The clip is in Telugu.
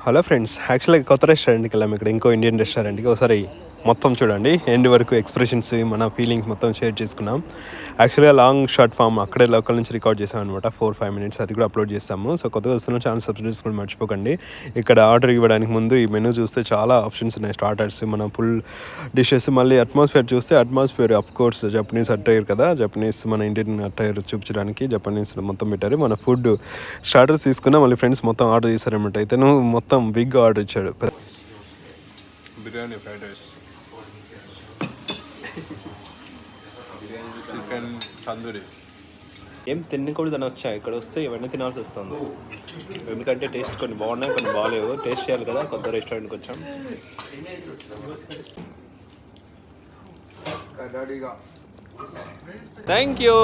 హలో ఫ్రెండ్స్, యాక్చువల్గా కొత్త రెస్టారెంట్కి వెళ్ళాము. ఇక్కడ ఇంకో ఇండియన్ రెస్టారెంట్కి. ఒకసారి మొత్తం చూడండి, ఎండ్ వరకు ఎక్స్ప్రెషన్స్, మన ఫీలింగ్స్ మొత్తం షేర్ చేసుకున్నాం. యాక్చువల్గా లాంగ్ షార్ట్ ఫామ్ అక్కడే లోకల్ నుంచి రికార్డ్ చేసాం అనమాట, 4-5 minutes. అది కూడా అప్లోడ్ చేస్తాము. సో కొత్తగా వస్తున్న ఛానల్ సబ్స్క్రైబ్ చేసుకోండి మర్చిపోకండి. ఇక్కడ ఆర్డర్ ఇవ్వడానికి ముందు ఈ మెనూ చూస్తే చాలా ఆప్షన్స్ ఉన్నాయి. స్టార్టర్స్, మన ఫుల్ డిషెస్, మళ్ళీ అట్మాస్ఫియర్ చూస్తే atmosphere of course Japanese attire కదా, జపనీస్ మన ఇండియన్ అట్టైర్ చూపించడానికి జపనీస్ మొత్తం పెట్టారు. మన ఫుడ్ స్టార్టర్స్ తీసుకున్నా, మళ్ళీ ఫ్రెండ్స్ మొత్తం ఆర్డర్ చేశారనమాట. అయితే నువ్వు మొత్తం బిగ్ ఆర్డర్ ఇచ్చాడు. Biryani, fried rice, chicken tandoori. ఏం తినకూడదని వచ్చా, ఇక్కడ వస్తే ఇవన్నీ తినాల్సి వస్తుంది. ఎందుకంటే టేస్ట్ కొన్ని బాగున్నాయి, కొన్ని బాగాలేవు. టేస్ట్ చేయాలి కదా, కొత్త రెస్టారెంట్కి వచ్చాం. Thank you.